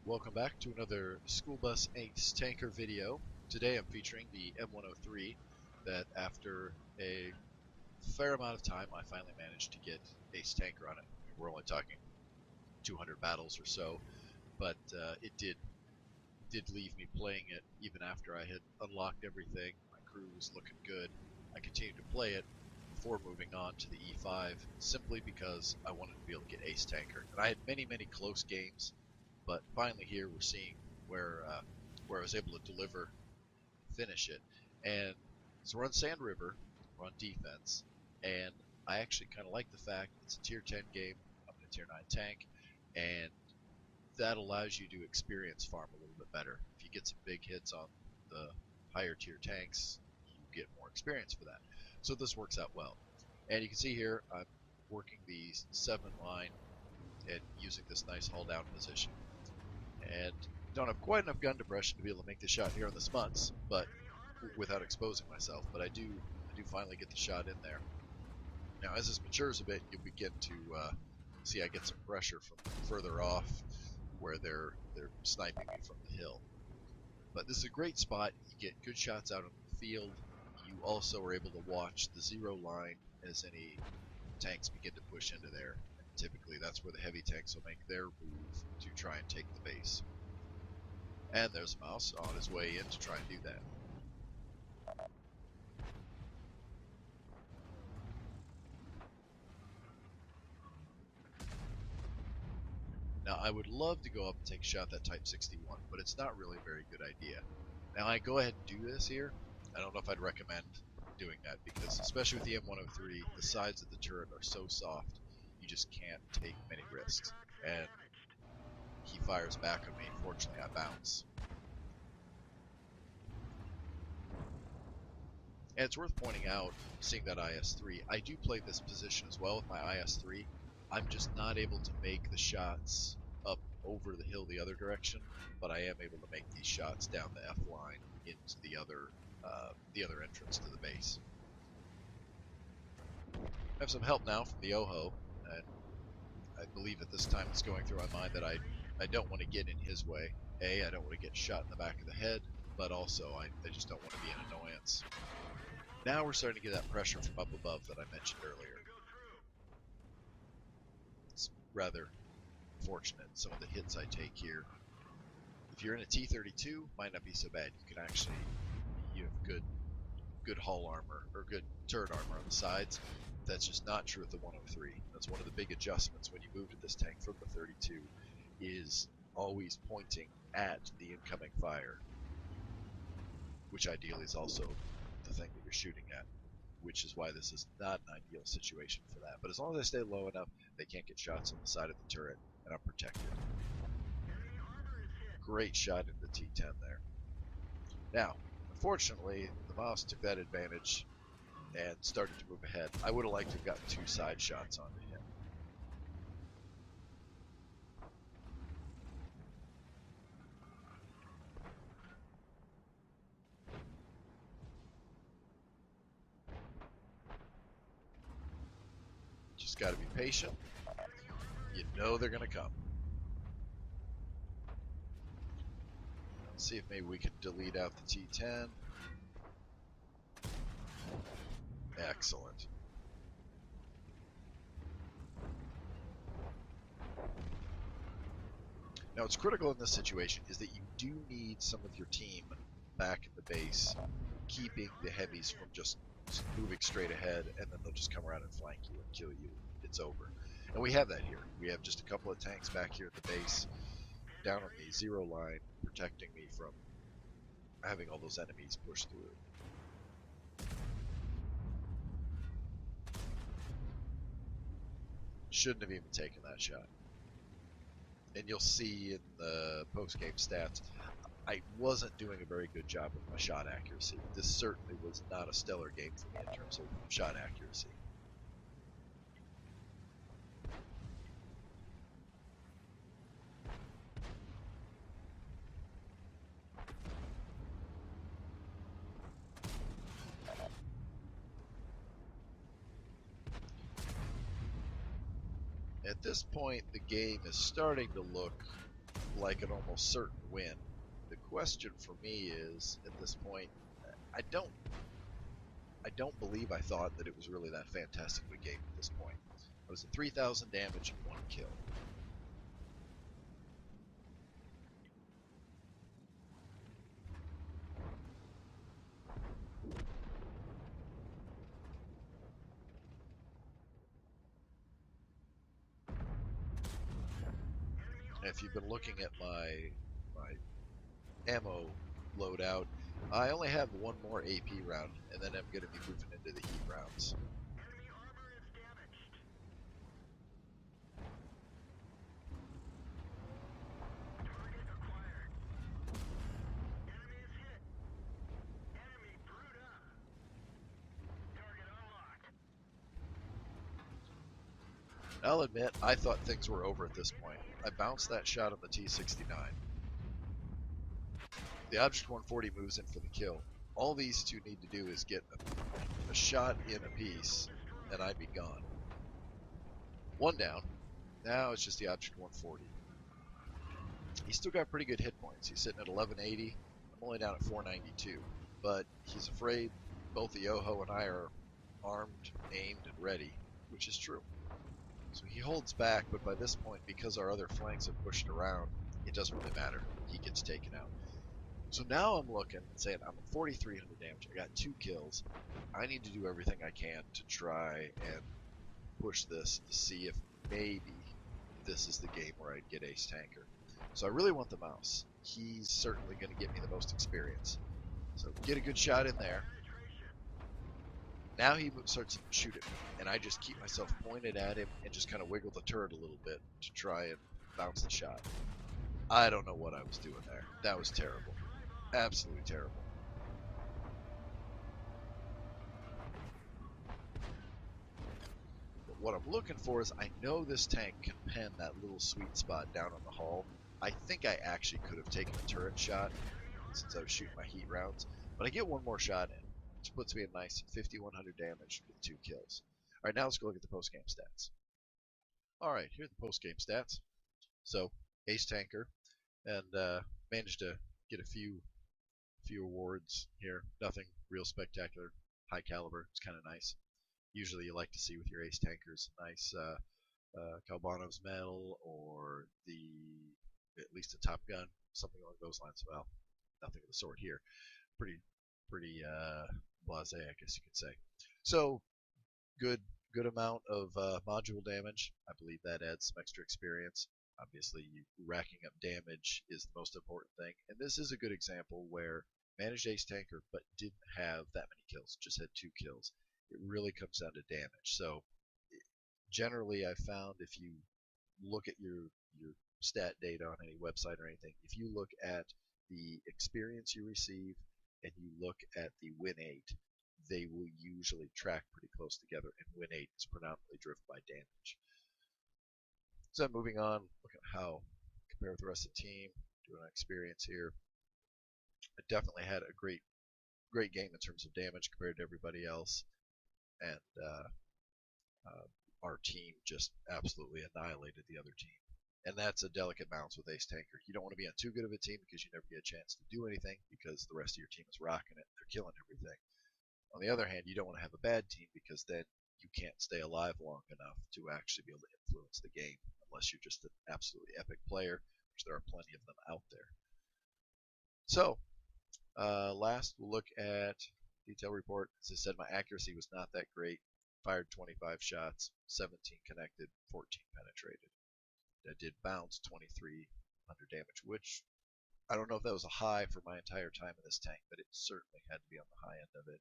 Welcome back to another School Bus Ace Tanker video. Today I'm featuring the M103 that after a fair amount of time I finally managed to get Ace Tanker on it. I mean, we're only talking 200 battles or so, but it did leave me playing it even after I had unlocked everything. My crew was looking good. I continued to play it before moving on to the E5 simply because I wanted to be able to get Ace Tanker. And I had many close games, but finally here we're seeing where I was able to deliver, finish it. And so we're on Sand River, we're on defense, and I actually kind of like the fact it's a tier 10 game. I'm going a tier 9 tank, and that allows you to experience farm a little bit better. If you get some big hits on the higher tier tanks, you get more experience for that. So this works out well. And you can see here, I'm working the 7 line and using this nice hull down position. And don't have quite enough gun depression to be able to make the shot here on the smuts, but without exposing myself. But I do finally get the shot in there. Now, as this matures a bit, you'll begin to see I get some pressure from further off, where they're sniping me from the hill. But this is a great spot. You get good shots out on the field. You also are able to watch the 0 line as any tanks begin to push into there. And typically that's where the heavy tanks will make their move to try and take the base. And there's Mouse on his way in to try and do that. Now, I would love to go up and take a shot at that Type 61, but it's not really a very good idea. Now, I go ahead and do this here. I don't know if I'd recommend doing that, because especially with the M103, the sides of the turret are so soft, you just can't take many risks. And he fires back on me. Fortunately, I bounce. And it's worth pointing out, seeing that IS-3, I do play this position as well with my IS-3. I'm just not able to make the shots up over the hill the other direction, but I am able to make these shots down the F line into the other entrance to the base. I have some help now from the Oho, and I believe at this time it's going through my mind that I don't want to get in his way. A, I don't want to get shot in the back of the head, but also I just don't want to be an annoyance. Now we're starting to get that pressure from up above that I mentioned earlier. It's rather fortunate, some of the hits I take here. If you're in a T-32, might not be so bad. You can actually, you have good hull armor, or good turret armor on the sides. That's just not true with the 103. That's one of the big adjustments when you move to this tank from the 32, is always pointing at the incoming fire, which ideally is also the thing that you're shooting at, which is why this is not an ideal situation for that. But as long as I stay low enough, they can't get shots on the side of the turret, and I'm protected. Great shot in the T-10 there. Now, unfortunately, the mouse took that advantage and started to move ahead. I would have liked to have gotten 2 side shots onto him. Just got to be patient. You know they're going to come. Let's see if maybe we can delete out the T-10. Excellent. Now, what's critical in this situation is that you do need some of your team back in the base, keeping the heavies from just moving straight ahead, and then they'll just come around and flank you and kill you. It's over. And we have that here. We have just a couple of tanks back here at the base, down on the 0 line, protecting me from having all those enemies push through. Shouldn't have even taken that shot. And you'll see in the post-game stats, I wasn't doing a very good job with my shot accuracy. This certainly was not a stellar game for me in terms of shot accuracy. At this point, the game is starting to look like an almost certain win. The question for me is, at this point, I don't believe I thought that it was really that fantastic of a game at this point. I was at 3,000 damage and 1 kill. If you've been looking at my ammo loadout, I only have 1 more AP round, and then I'm going to be moving into the heat rounds. I'll admit, I thought things were over at this point. I bounced that shot on the T-69. The Object 140 moves in for the kill. All these two need to do is get a shot in a piece, and I'd be gone. One down. Now it's just the Object 140. He's still got pretty good hit points. He's sitting at 1180. I'm only down at 492. But he's afraid both the Yoho and I are armed, aimed, and ready, which is true. So he holds back, but by this point, because our other flanks have pushed around, it doesn't really matter. He gets taken out. So now I'm looking and saying, I'm at 4,300 damage. I got 2 kills. I need to do everything I can to try and push this to see if maybe this is the game where I'd get Ace Tanker. So I really want the mouse. He's certainly going to get me the most experience. So get a good shot in there. Now he starts to shoot at me, and I just keep myself pointed at him and just kind of wiggle the turret a little bit to try and bounce the shot. I don't know what I was doing there. That was terrible. Absolutely terrible. But what I'm looking for is I know this tank can pen that little sweet spot down on the hull. I think I actually could have taken a turret shot since I was shooting my heat rounds, but I get one more shot in, which puts me at nice 5,100 damage with 2 kills. Alright, now let's go look at the post-game stats. Alright, here are the post-game stats. So, Ace Tanker, and managed to get a few awards here. Nothing real spectacular, high caliber. It's kind of nice. Usually you like to see with your Ace Tankers, nice Kalbanov's medal, or at least a Top Gun, something along those lines. Well, nothing of the sort here. Pretty blasé, I guess you could say. So good amount of module damage. I believe that adds some extra experience. Obviously, racking up damage is the most important thing, and this is a good example where managed Ace Tanker but didn't have that many kills, just had 2 kills. It really comes down to damage. So generally I found if you look at your stat data on any website or anything, if you look at the experience you receive and you look at the win 8, they will usually track pretty close together, and win 8 is predominantly driven by damage. So moving on, look at how compare with the rest of the team, doing an experience here. I definitely had a great game in terms of damage compared to everybody else, and our team just absolutely annihilated the other team. And that's a delicate balance with Ace Tanker. You don't want to be on too good of a team because you never get a chance to do anything because the rest of your team is rocking it, they're killing everything. On the other hand, you don't want to have a bad team because then you can't stay alive long enough to actually be able to influence the game unless you're just an absolutely epic player, which there are plenty of them out there. So, last we'll look at detail report. As I said, my accuracy was not that great. Fired 25 shots, 17 connected, 14 penetrated. I did bounce 2,300 damage, which I don't know if that was a high for my entire time in this tank, but it certainly had to be on the high end of it.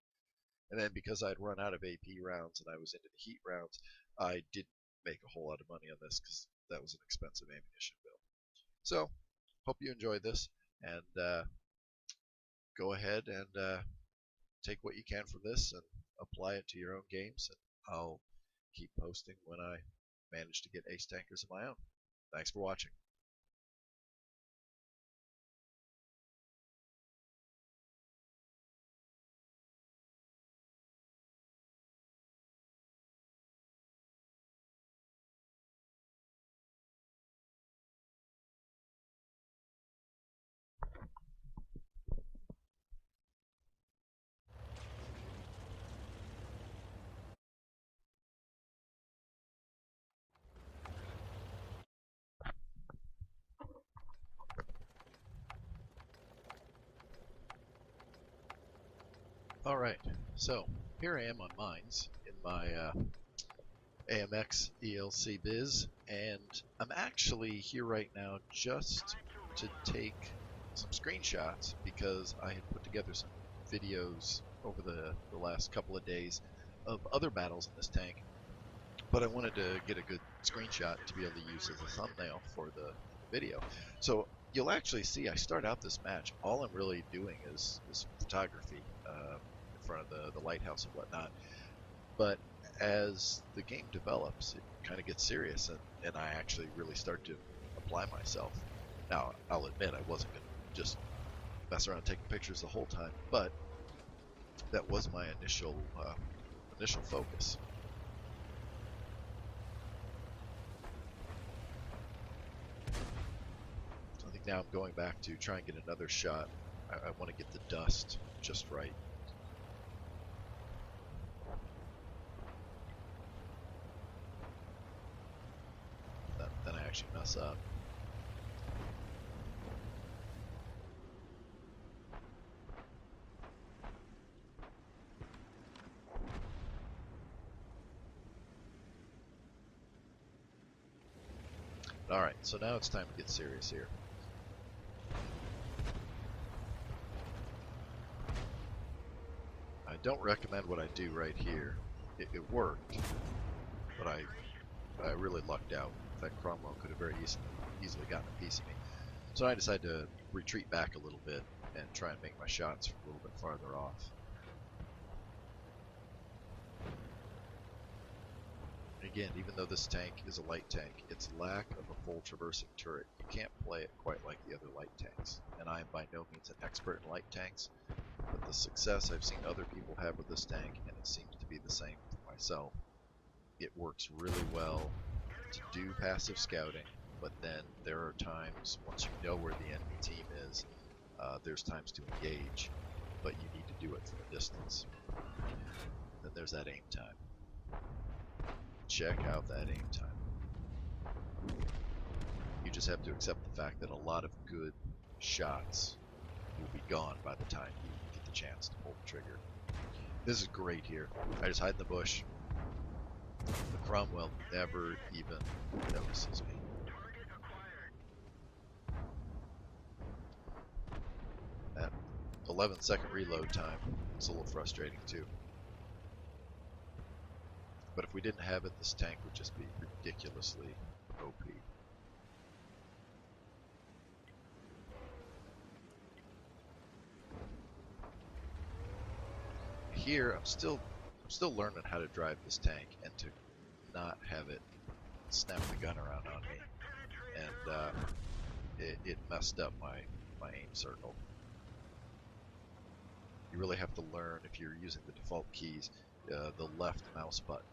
And then because I'd run out of AP rounds and I was into the heat rounds, I didn't make a whole lot of money on this because that was an expensive ammunition build. So, hope you enjoyed this, and go ahead and take what you can from this and apply it to your own games, and I'll keep posting when I manage to get Ace Tankers of my own. Thanks for watching. Alright, so here I am on mines in my AMX ELC biz, and I'm actually here right now just to take some screenshots because I had put together some videos over the last couple of days of other battles in this tank, but I wanted to get a good screenshot to be able to use as a thumbnail for the video. So you'll actually see I start out this match, all I'm really doing is photography in front of the lighthouse and whatnot, but as the game develops, it kind of gets serious, and I actually really start to apply myself. Now, I'll admit I wasn't going to just mess around taking pictures the whole time, but that was my initial focus. So I think now I'm going back to try and get another shot. I want to get the dust just right. Then I actually mess up. Alright, so now it's time to get serious here. I don't recommend what I do right here. It worked, but I really lucked out. In fact, Cromwell could have very easily gotten a piece of me. So I decided to retreat back a little bit and try and make my shots a little bit farther off. Again, even though this tank is a light tank, its lack of a full traversing turret, you can't play it quite like the other light tanks. And I am by no means an expert in light tanks, but the success I've seen other people have with this tank, and it seems to be the same for myself, it works really well to do passive scouting, but then there are times, once you know where the enemy team is, there's times to engage, but you need to do it from a distance. Then there's that aim time. Check out that aim time. You just have to accept the fact that a lot of good shots will be gone by the time you get the chance to pull the trigger. This is great here. I just hide in the bush. The Cromwell never even notices me. That 11-second reload time is a little frustrating too. But if we didn't have it, this tank would just be ridiculously OP. Here, I'm still learning how to drive this tank and to not have it snap the gun around on me. And it messed up my aim circle. You really have to learn, if you're using the default keys, the left mouse button.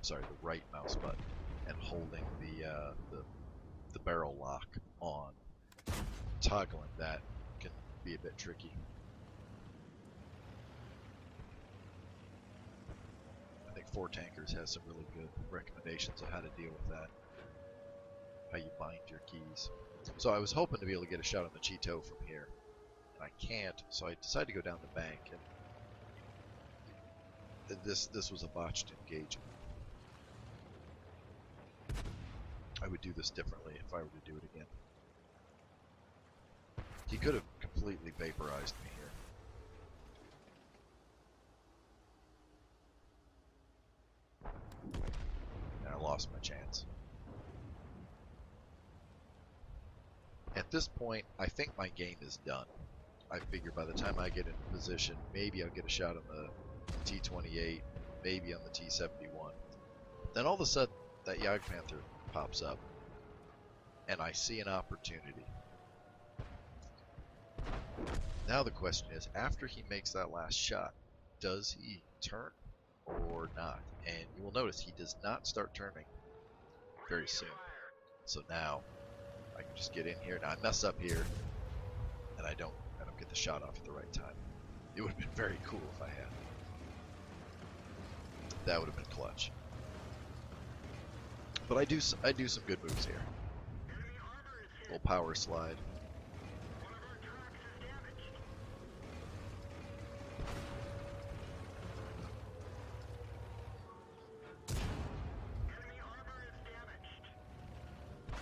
Sorry, the right mouse button, and holding the barrel lock on. Toggling that can be a bit tricky. I think 4Tankers has some really good recommendations on how to deal with that. How you bind your keys. So I was hoping to be able to get a shot on the Cheeto from here, and I can't, so I decided to go down the bank, and this was a botched engagement. I would do this differently if I were to do it again. He could have completely vaporized me here. And I lost my chance. At this point, I think my game is done. I figure by the time I get into position, maybe I'll get a shot on the T-28, maybe on the T-71. Then all of a sudden, that Jagdpanther pops up, and I see an opportunity. Now the question is, after he makes that last shot, does he turn or not? And you will notice he does not start turning very soon. So now I can just get in here. Now I mess up here, and I don't get the shot off at the right time. It would have been very cool if I had. That would have been clutch. But I do some good moves here. Little power slide.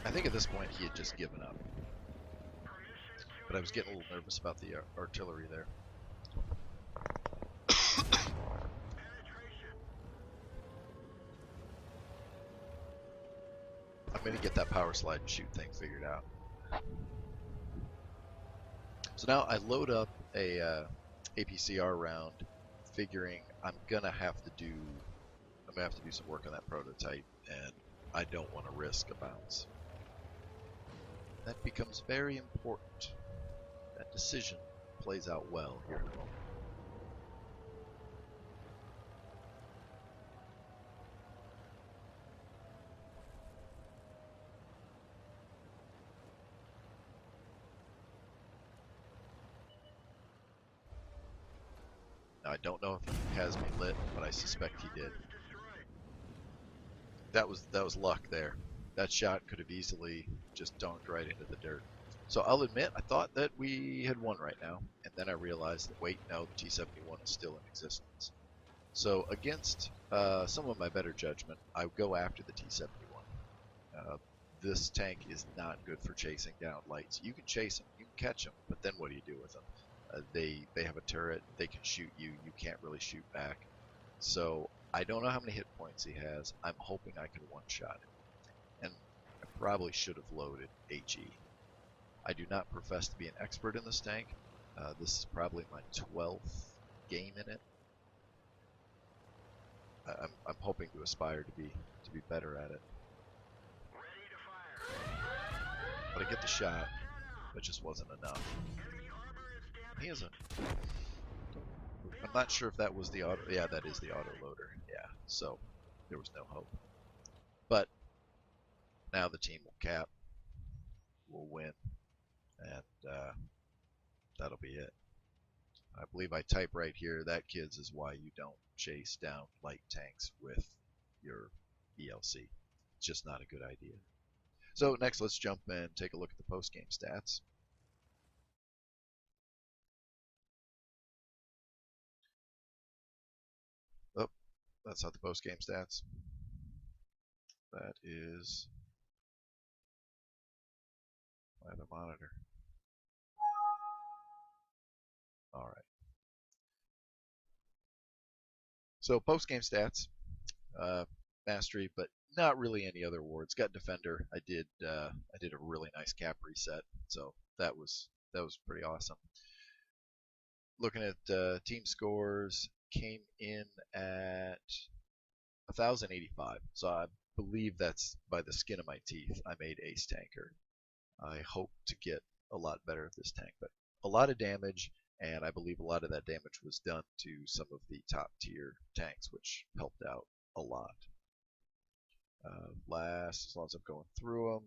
I think at this point he had just given up. But I was getting a little nervous about the artillery there. I'm going to get that power slide and shoot thing figured out. So now I load up a APCR round, figuring I'm going to have to do a I'm going to have to do some work on that prototype, and I don't want to risk a bounce. That becomes very important. That decision plays out well here in a moment. Now, I don't know if he has me lit, but I suspect he did. That was luck there. That shot could have easily just dunked right into the dirt. So I'll admit, I thought that we had won right now, and then I realized that, wait, no, the T-71 is still in existence. So against some of my better judgment, I go after the T-71. This tank is not good for chasing down lights. You can chase them, you can catch them, but then what do you do with them? They have a turret, they can shoot you, you can't really shoot back. So I don't know how many hit points he has. I'm hoping I can one-shot him. And I probably should have loaded HE. I do not profess to be an expert in this tank. This is probably my 12th game in it. I'm hoping to aspire to be better at it. But I get the shot, but just wasn't enough. He has a... I'm not sure if that was the auto... Yeah, that is the auto loader. Yeah, so there was no hope. But now the team will cap. We'll win. And that'll be it. I believe I type right here, that, kids, is why you don't chase down light tanks with your ELC. It's just not a good idea. So next, let's jump and take a look at the post-game stats. Oh, that's not the post-game stats. That is my other monitor. All right. So post-game stats, mastery, but not really any other awards. Got defender. I did a really nice cap reset, so that was pretty awesome. Looking at team scores, came in at 1,085. So I believe that's by the skin of my teeth. I made ace tanker. I hope to get a lot better at this tank, but a lot of damage, and I believe a lot of that damage was done to some of the top tier tanks, which helped out a lot. As long as I'm going through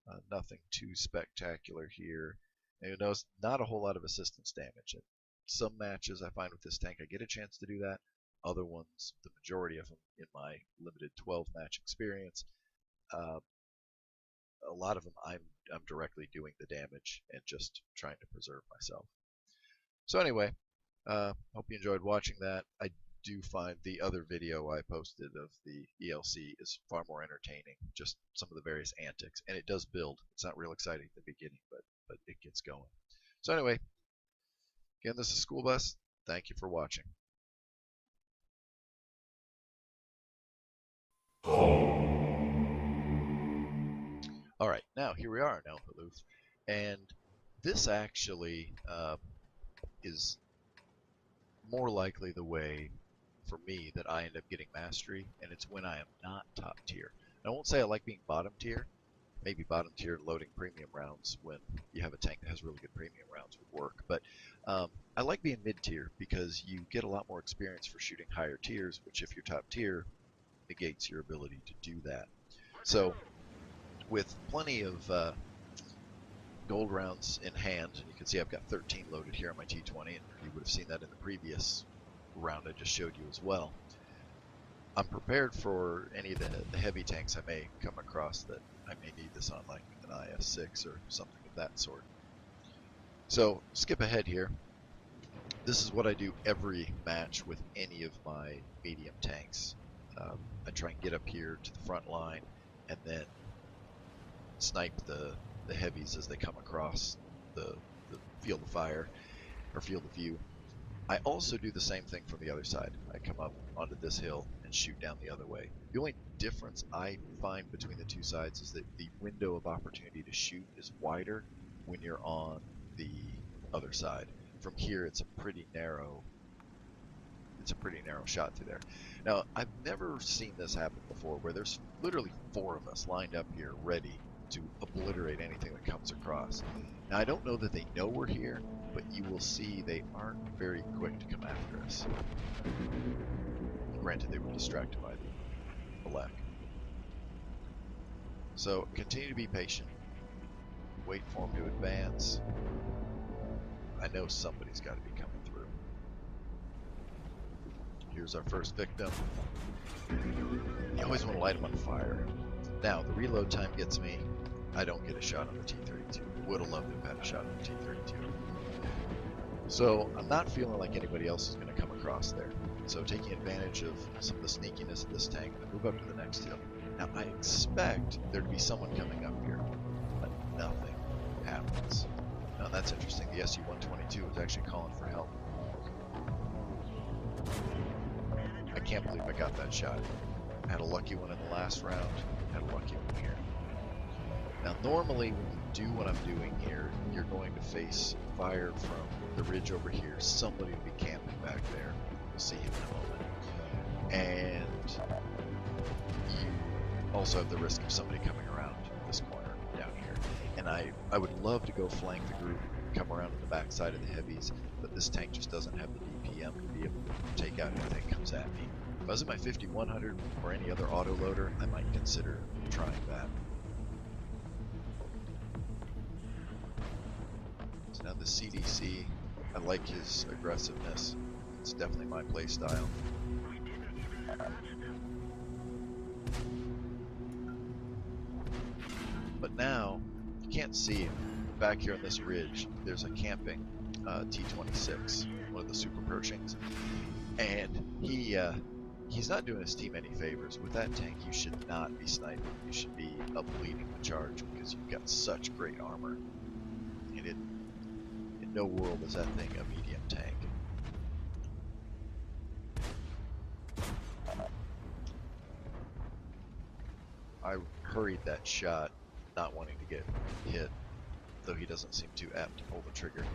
them, nothing too spectacular here. And you'll notice not a whole lot of assistance damage. In some matches I find with this tank I get a chance to do that. Other ones, the majority of them in my limited 12 match experience, a lot of them I'm directly doing the damage and just trying to preserve myself. So anyway, hope you enjoyed watching that. I do find the other video I posted of the ELC is far more entertaining, just some of the various antics, and it does build. It's not real exciting at the beginning, but it gets going. So anyway, again, this is School Bus. Thank you for watching. All right, now here we are in El Haluf, and this actually is more likely the way for me that I end up getting mastery, and it's when I am not top tier. I won't say I like being bottom tier. Maybe bottom tier loading premium rounds when you have a tank that has really good premium rounds would work, but I like being mid tier because you get a lot more experience for shooting higher tiers, which if you're top tier negates your ability to do that. So with plenty of gold rounds in hand, and you can see I've got 13 loaded here on my T20, and you would have seen that in the previous round I just showed you as well. I'm prepared for any of the heavy tanks I may come across that I may need this on, like an IS-6 or something of that sort. So skip ahead here. This is what I do every match with any of my medium tanks. I try and get up here to the front line and then snipe the heavies as they come across the field of fire or field of view. I also do the same thing from the other side. I come up onto this hill and shoot down the other way. The only difference I find between the two sides is that the window of opportunity to shoot is wider when you're on the other side. From here, it's a pretty narrow it's a pretty narrow shot through there. Now, I've never seen this happen before, where there's literally 4 of us lined up here ready to obliterate anything that comes across. Now, I don't know that they know we're here, but you will see they aren't very quick to come after us. Granted, they were distracted by the Elec. So, continue to be patient. Wait for them to advance. I know somebody's got to be coming through. Here's our first victim. You always want to light them on fire. Now, the reload time gets me. I don't get a shot on the T-32. Would have loved to have had a shot on the T-32. So, I'm not feeling like anybody else is going to come across there. So, taking advantage of some of the sneakiness of this tank, I move up to the next hill. Now, I expect there to be someone coming up here, but nothing happens. Now, that's interesting. The SU-122 is actually calling for help. I can't believe I got that shot. I had a lucky one in the last round, had a lucky one here. Now, normally when you do what I'm doing here, you're going to face fire from the ridge over here. Somebody will be camping back there. We'll see him in a moment. And you also have the risk of somebody coming around this corner down here. And I would love to go flank the group, come around to the back side of the heavies, but this tank just doesn't have the DPM to be able to take out anything that comes at me. If I was in my 5100 or any other autoloader, I might consider trying that. So now the CDC, I like his aggressiveness. It's definitely my play style. But now, you can't see him. Back here on this ridge, there's a camping T-26, one of the Super Pershings, and he's not doing his team any favors. With that tank, you should not be sniping. You should be up leading the charge because you've got such great armor. And in no world is that thing a medium tank. I hurried that shot, not wanting to get hit, though he doesn't seem too apt to pull the trigger.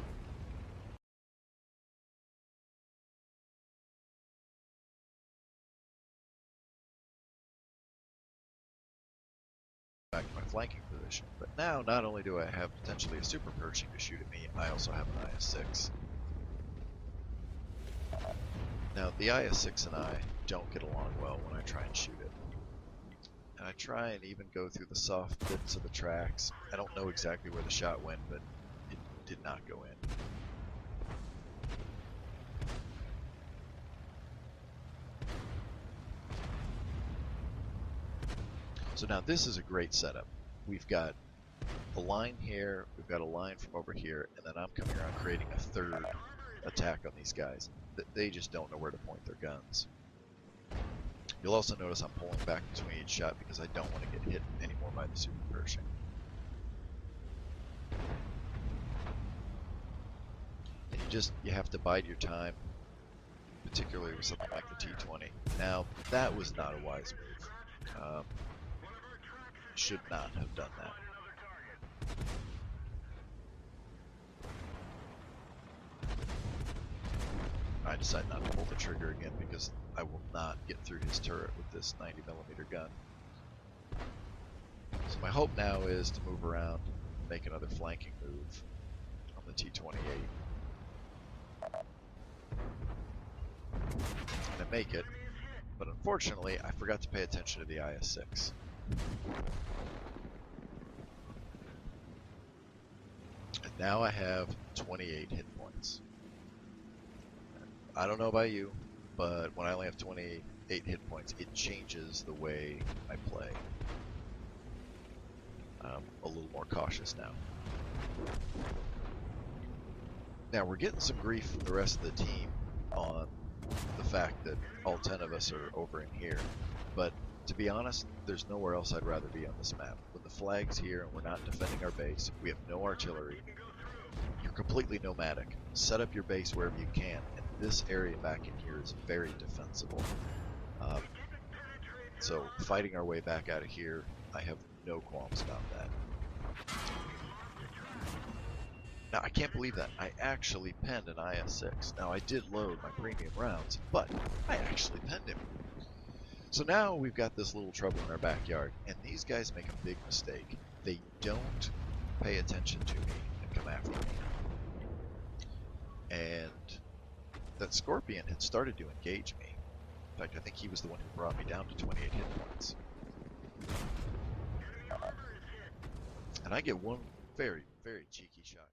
Back to my flanking position, but now not only do I have potentially a Super Pershing to shoot at me, I also have an IS-6. Now the IS-6 and I don't get along well when I try and shoot it. And I try and even go through the soft bits of the tracks. I don't know exactly where the shot went, but it did not go in. So now this is a great setup. We've got a line here, we've got a line from over here, and then I'm coming around creating a third attack on these guys. They just don't know where to point their guns. You'll also notice I'm pulling back between each shot because I don't want to get hit anymore by the Super Pershing. And you have to bide your time, particularly with something like the T-20. Now, that was not a wise move. Should not have done that. I decided not to pull the trigger again because I will not get through his turret with this 90mm gun. So my hope now is to move around and make another flanking move on the T-28. And I make it, but unfortunately I forgot to pay attention to the IS-6. And now I have 28 hit points. I don't know about you, but when I only have 28 hit points, it changes the way I play. I'm a little more cautious now. Now we're getting some grief from the rest of the team on the fact that all 10 of us are over in here, but to be honest, there's nowhere else I'd rather be on this map. With the flags here and we're not defending our base, we have no artillery, you're completely nomadic. Set up your base wherever you can, and this area back in here is very defensible. So fighting our way back out of here, I have no qualms about that. Now, I can't believe that. I actually penned an IS-6. Now, I did load my premium rounds, but I actually penned him. So now we've got this little trouble in our backyard, and these guys make a big mistake. They don't pay attention to me and come after me. And that Scorpion had started to engage me. In fact, I think he was the one who brought me down to 28 hit points. And I get one very, very cheeky shot.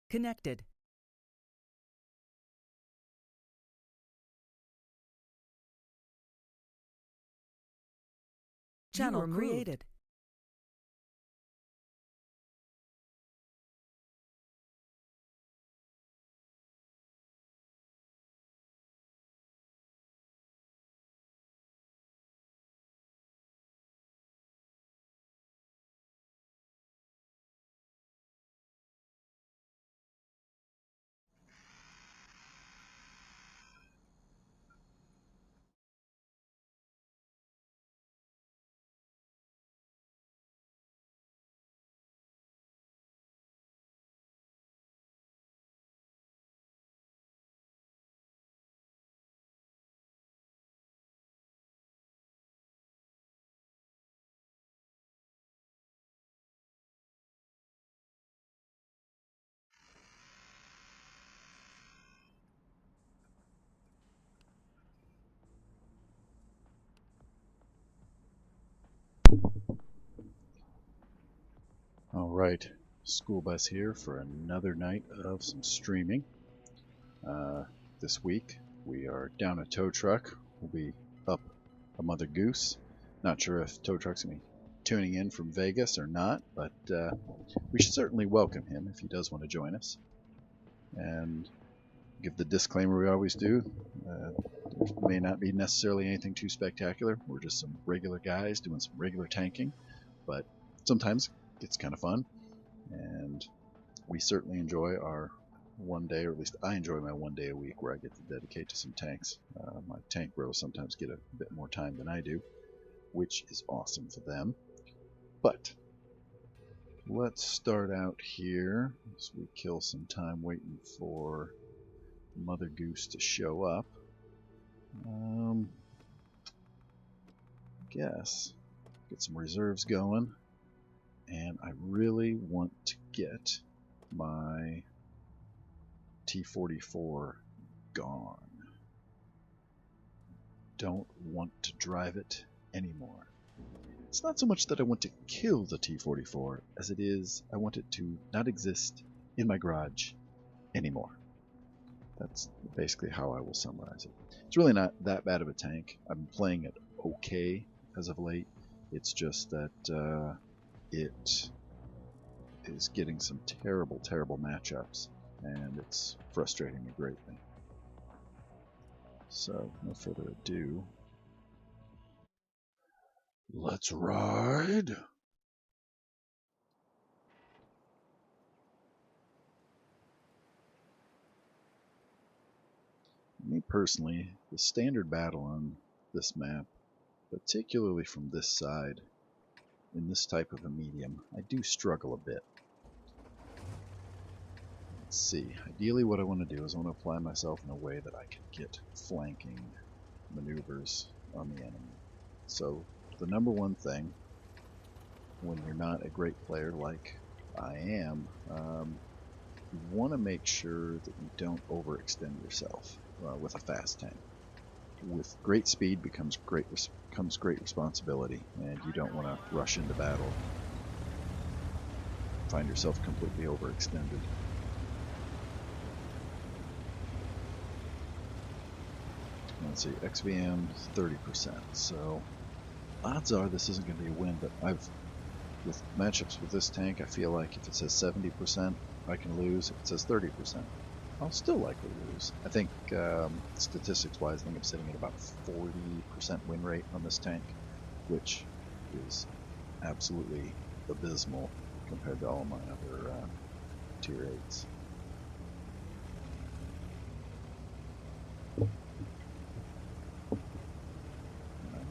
Connected. Channel created. Alright, Schoolbus here for another night of some streaming. This week we are down a tow truck. We'll be up a Mother Goose. Not sure if tow truck's going to be tuning in from Vegas or not, but we should certainly welcome him if he does want to join us. And give the disclaimer we always do. There may not be necessarily anything too spectacular. We're just some regular guys doing some regular tanking, but sometimes it's kind of fun, and we certainly enjoy our one day, or at least I enjoy my one day a week where I get to dedicate to some tanks. My Tankbros sometimes get a bit more time than I do, which is awesome for them. But let's start out here as we kill some time waiting for Mother Goose to show up. I guess get some reserves going. And I really want to get my T-44 gone. Don't want to drive it anymore. It's not so much that I want to kill the T-44 as it is I want it to not exist in my garage anymore. That's basically how I will summarize it. It's really not that bad of a tank. I've been playing it okay as of late. It's just that it is getting some terrible, terrible matchups, and it's frustrating me greatly. So, no further ado, let's ride! Me personally, the standard battle on this map, particularly from this side, in this type of a medium, I do struggle a bit. Let's see, ideally what I want to do is I want to apply myself in a way that I can get flanking maneuvers on the enemy. So the number one thing when you're not a great player like I am, you want to make sure that you don't overextend yourself with a fast tank. With great speed comes great responsibility, and you don't want to rush into battle, find yourself completely overextended. Let's see, XVM 30%, so odds are this isn't going to be a win, but with matchups with this tank, I feel like if it says 70%, I can lose. If it says 30%, I'll still likely lose. I think statistics-wise, I think I'm sitting at about 40% win rate on this tank, which is absolutely abysmal compared to all my other tier 8s. I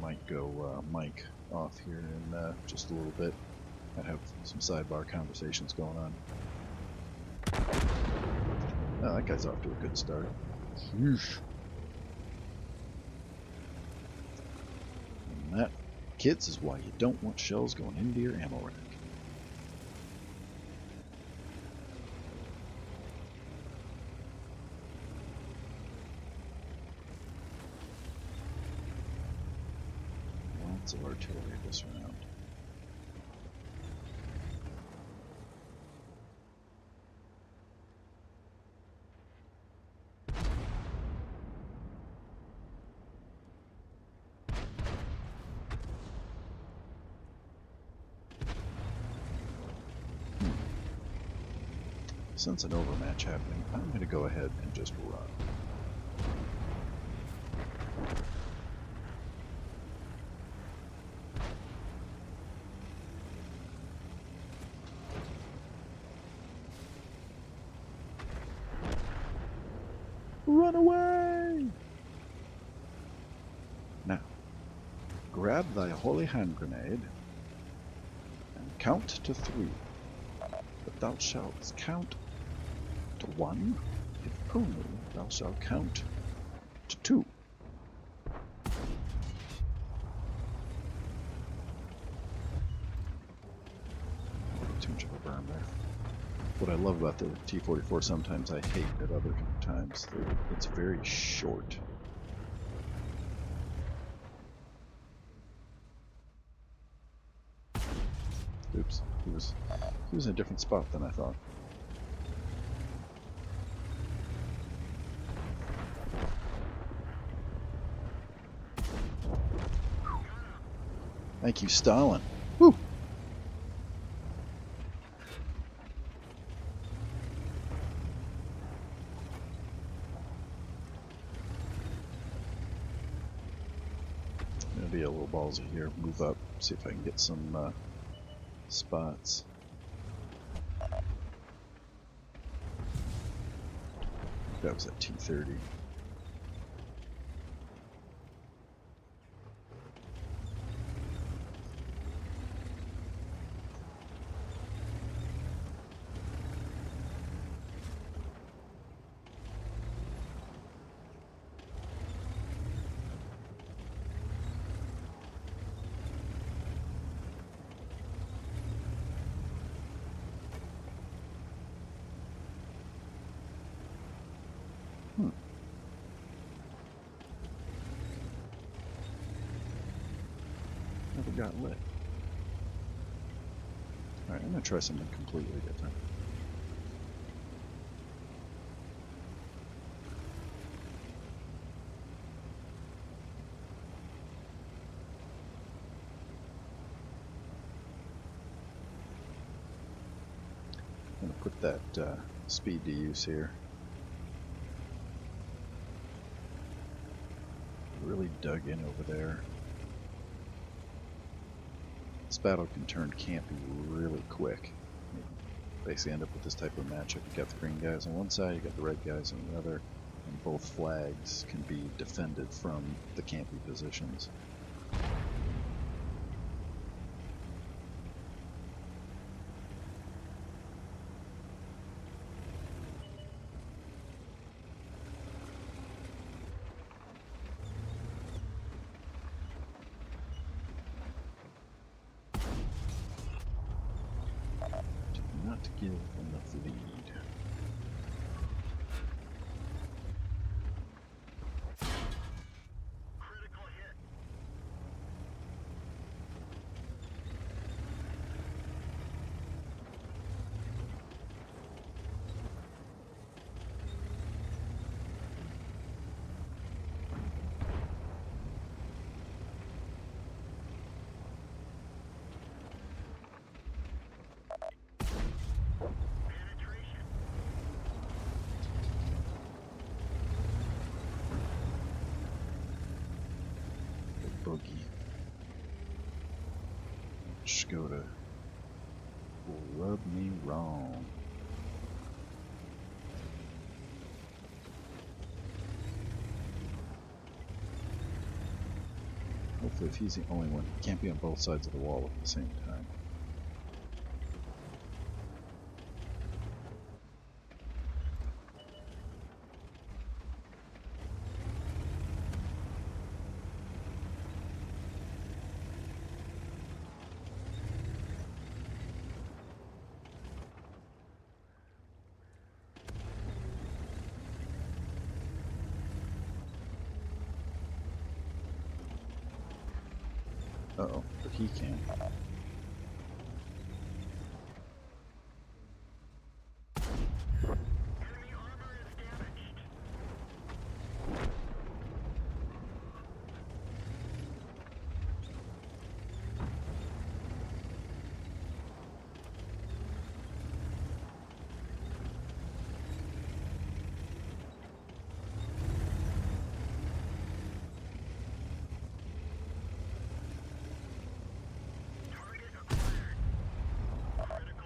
might go mic off here in just a little bit. I have some sidebar conversations going on. Oh, that guy's off to a good start. Yeesh. And that, kids, is why you don't want shells going into your ammo rack. Lots of artillery this round. sense an overmatch happening. I'm going to go ahead and just run. Run away! Now, grab thy holy hand grenade and count to 3. But thou shalt count to 1 if only thou shalt count to 2. Too much of a burn there. What I love about the T-44, sometimes I hate at other times, it's very short. Oops, he was in a different spot than I thought. Thank you, Stalin. Woo! Gonna be a little ballsy here. Move up, see if I can get some spots. That was at T-30. Never got lit. Alright, I'm going to try something completely different. I'm going to put that speed to use here. Really dug in over there. This battle can turn campy really quick. You basically end up with this type of matchup. You got the green guys on one side, you got the red guys on the other, and both flags can be defended from the campy positions. Not to give enough lead. Boogie. Just go to rub me wrong. Hopefully if he's the only one, he can't be on both sides of the wall at the same time. Uh-oh, but he can.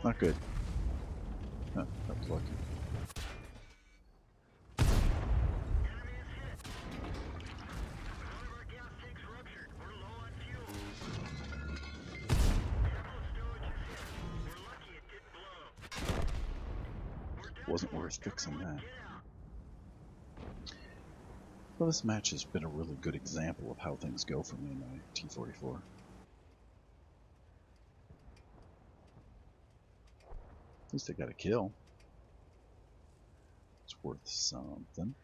Not good. Huh, that was lucky. Wasn't worth fixing that. Well, this match has been a really good example of how things go for me in my T-44. At least I got a kill. It's worth something.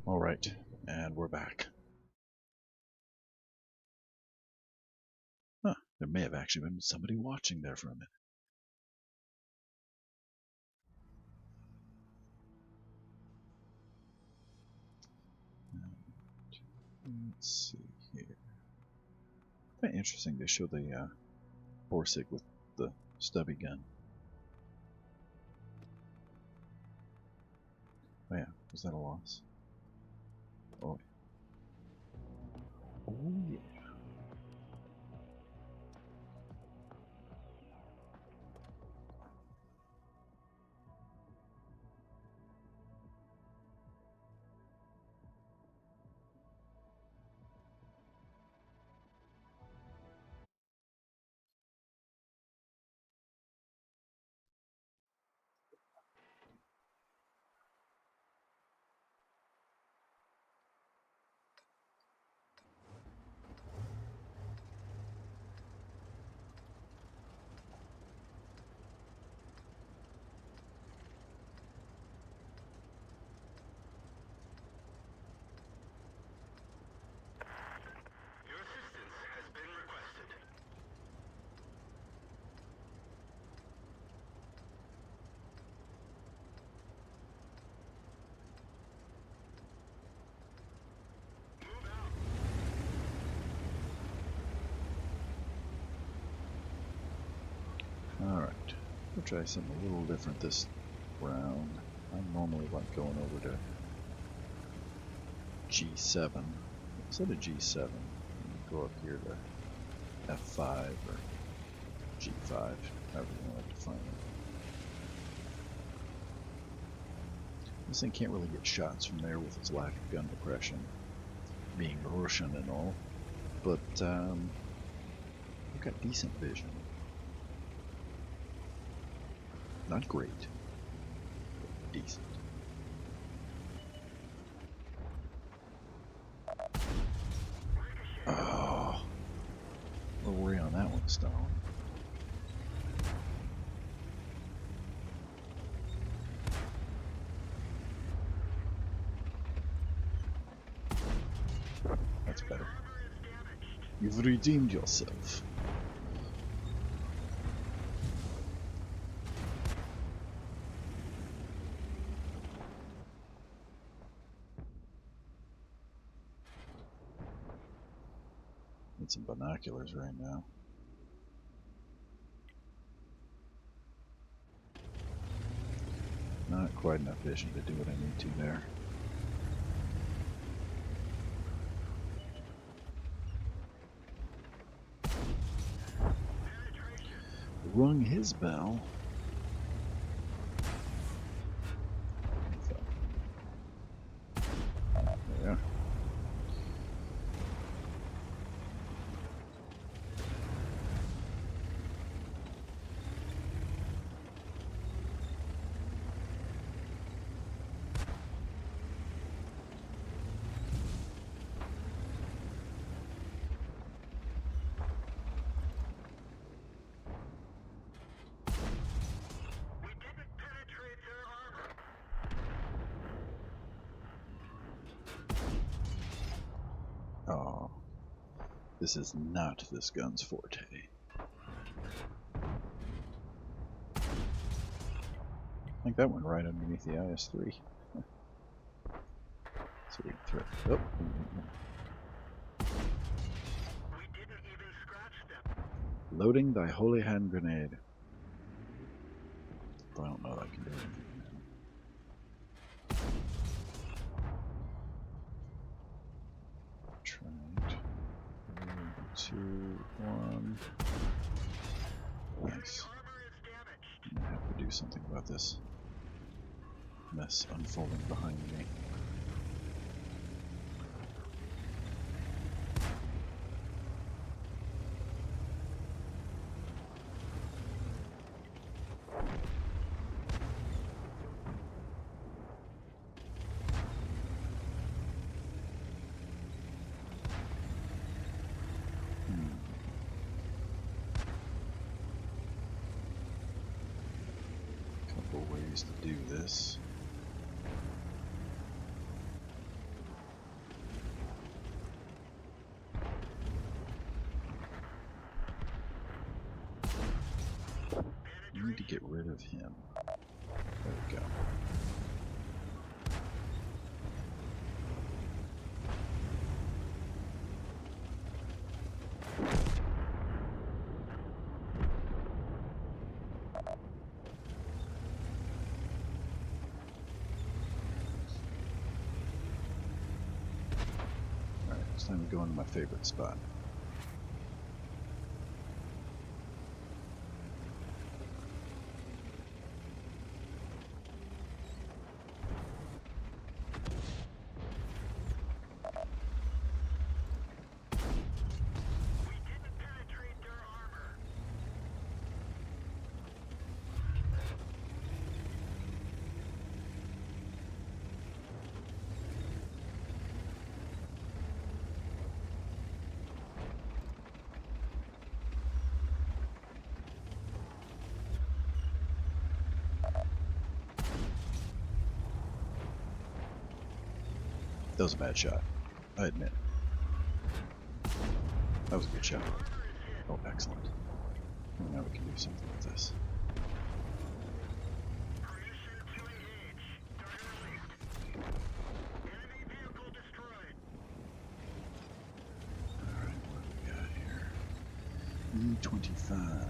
Alright, and we're back. Huh, there may have actually been somebody watching there for a minute. Let's see here. Kind of interesting they show the Borsig with the stubby gun. Oh yeah, was that a loss? Oh, oh yeah. Alright, we'll try something a little different this round. I normally like going over to G7. Instead of G7, you go up here to F5 or G5, however you like to find it. This thing can't really get shots from there with its lack of gun depression, being Russian and all, but I've got decent vision. Not great, but decent. Oh, we'll worry on that one, Stone. That's better. You've redeemed yourself. Need some binoculars right now. Not quite enough vision to do what I need to there. Rung his bell. There. Oh, this is not this gun's forte. I think that went right underneath the IS-3. So we can throw. Oh. Loading thy holy hand grenade. But I don't know that I can do anything now. Try it. 3, 2, 1. Nice. I'm gonna have to do something about this mess unfolding behind me. Couple ways to do this. I need to get rid of him. There we go. Alright, it's time to go into my favorite spot. That was a bad shot, I admit. That was a good shot. Oh, excellent. Well, now we can do something with this. Alright, what do we got here? E25.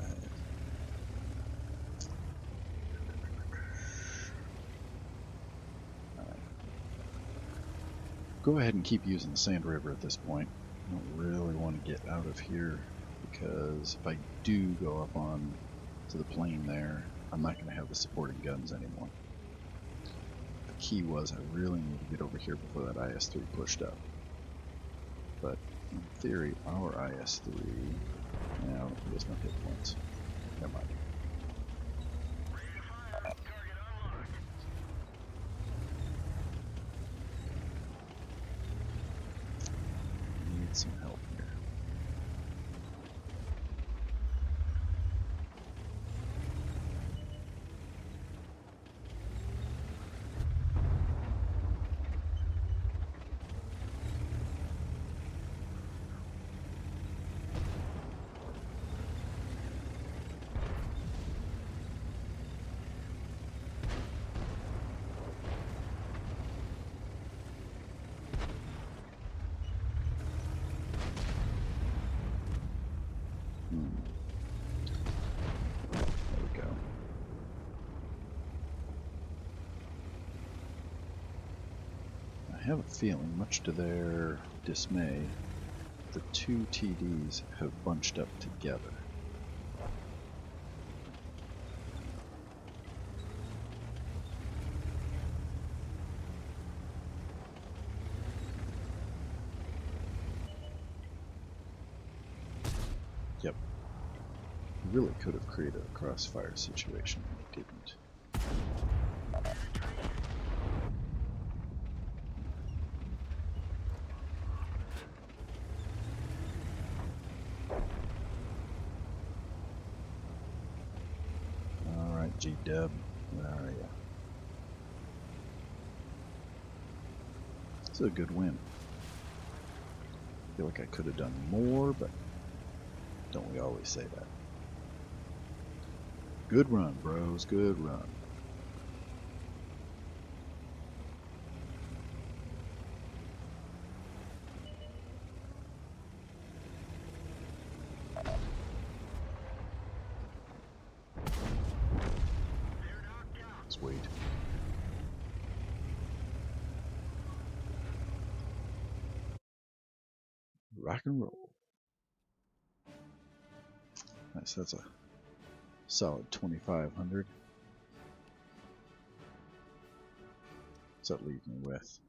Go ahead and keep using the Sand River at this point. I don't really want to get out of here because if I do go up on to the plain there, I'm not going to have the supporting guns anymore. I key was I really need to get over here before that IS-3 pushed up. But in theory, our IS-3... No, he has no hit points. Never mind. Need some help here. There we go. I have a feeling, much to their dismay, the two TDs have bunched up together. Yep. Really could have created a crossfire situation, and they didn't. Alright, G-Dub, where are you? It's a good win. I feel like I could have done more, but don't we always say that? Good run, bros, good run. Let's wait. Rock and roll. Nice, that's a solid 2,500. What's that leave me with?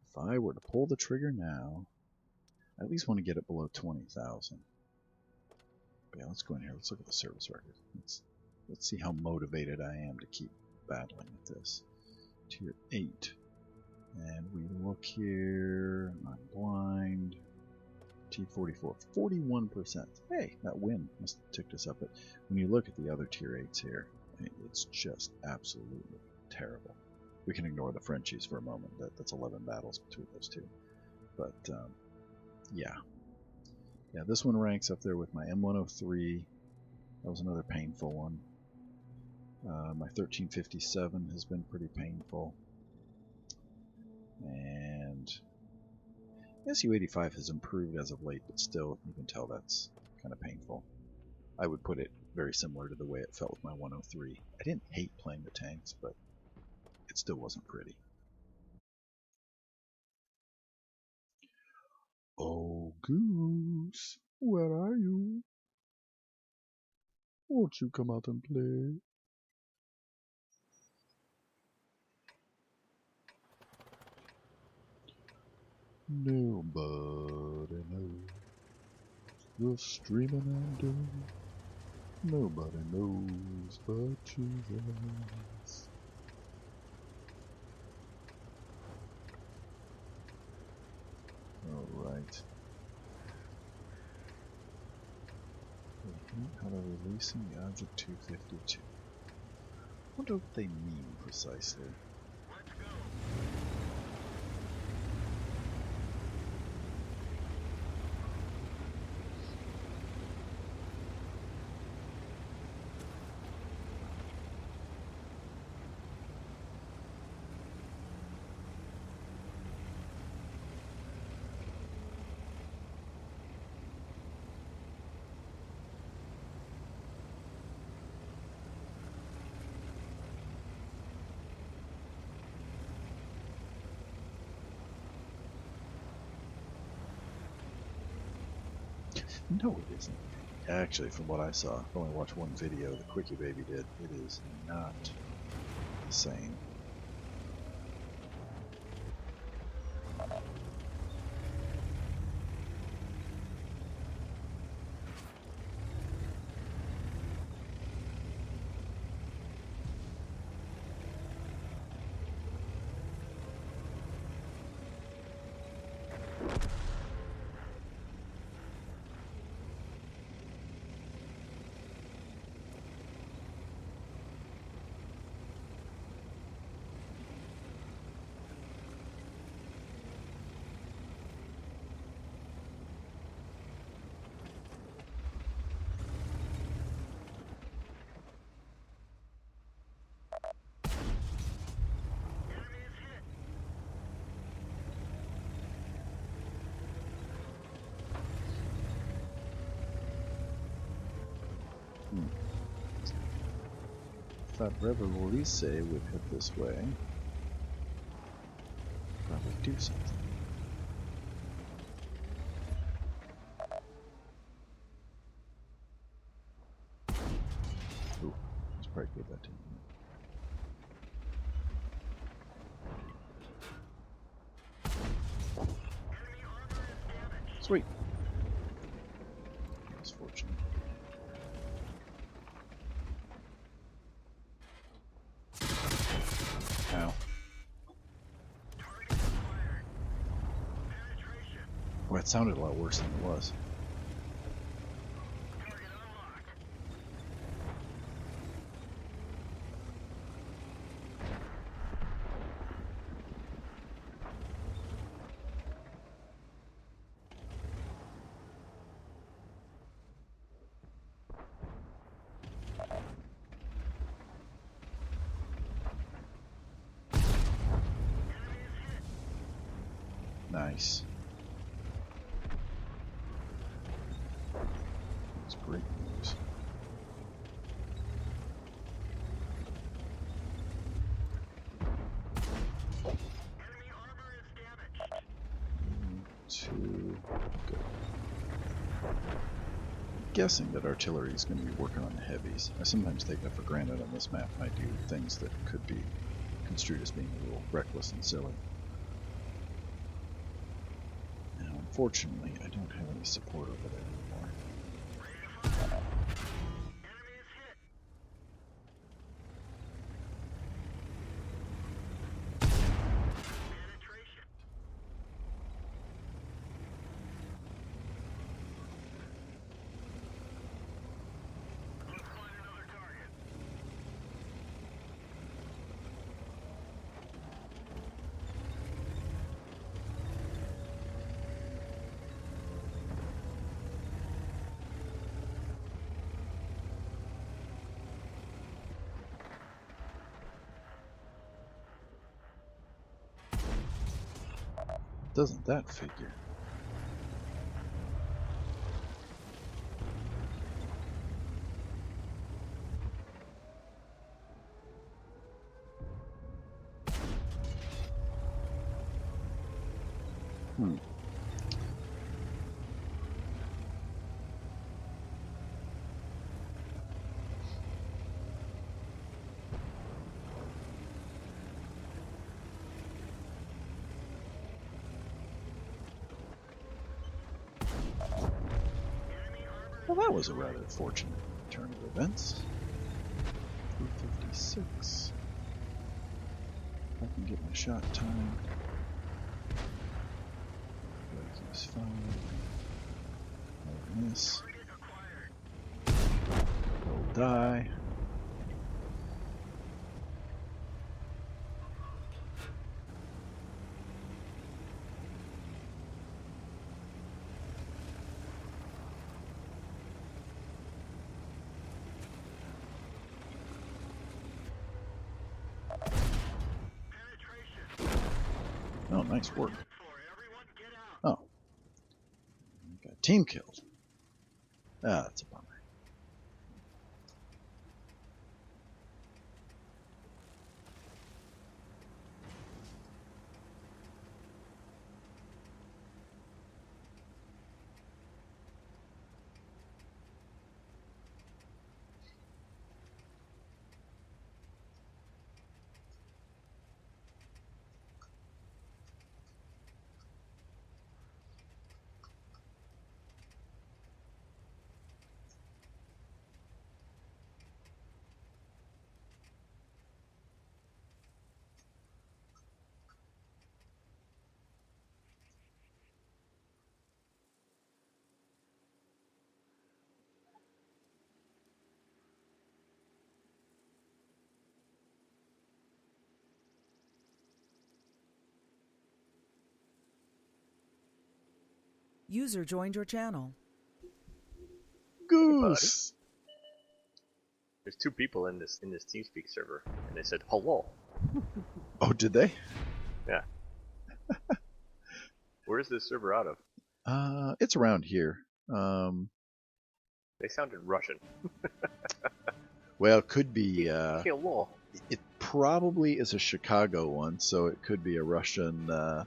If I were to pull the trigger now, I at least want to get it below 20,000. Yeah, let's go in here. Let's look at the service record. Let's see how motivated I am to keep battling at this. Tier 8. And we look here. I'm blind. T44. 41%. Hey, that win must have ticked us up. But when you look at the other tier 8s here, it's just absolutely terrible. We can ignore the Frenchies for a moment. That's 11 battles between those two. But, yeah. Yeah, this one ranks up there with my M103. That was another painful one. My 1357 has been pretty painful. And SU-85 has improved as of late, but still, you can tell that's kind of painful. I would put it very similar to the way it felt with my 103. I didn't hate playing the tanks, but it still wasn't pretty. Oh, Goose, where are you? Won't you come out and play? Nobody knows the streaming I'm doing. Nobody knows but Jesus. Alright. How to releasing the object 252. What do they mean precisely? Let's go. No, it isn't. Actually, from what I saw, I've only watched one video the Quickie Baby did. It is not the same. If that Revelise would hit this way, probably do something. Ooh, it's probably good that didn't hit. Sweet. That's fortunate. Ow. Well, it sounded a lot worse than it was. Nice. That's great news. Two. Good. I'm guessing that artillery is going to be working on the heavies. I sometimes take that for granted on this map. I do things that could be construed as being a little reckless and silly. Now, unfortunately, I don't have any support over there anymore. Doesn't that figure? Hmm. Well, that was a rather fortunate turn of events. 356. If I can get my shot time. He's fine. Don't miss. He'll die. Oh, nice work. Oh. Got team killed. Ah, that's a bummer. User joined your channel. Goose! There's two people in this TeamSpeak server, and they said hello. Oh, did they? Yeah. Where is this server out of? It's around here. They sounded Russian. Well, it could be. Hello. It probably is a Chicago one, so it could be a Russian. It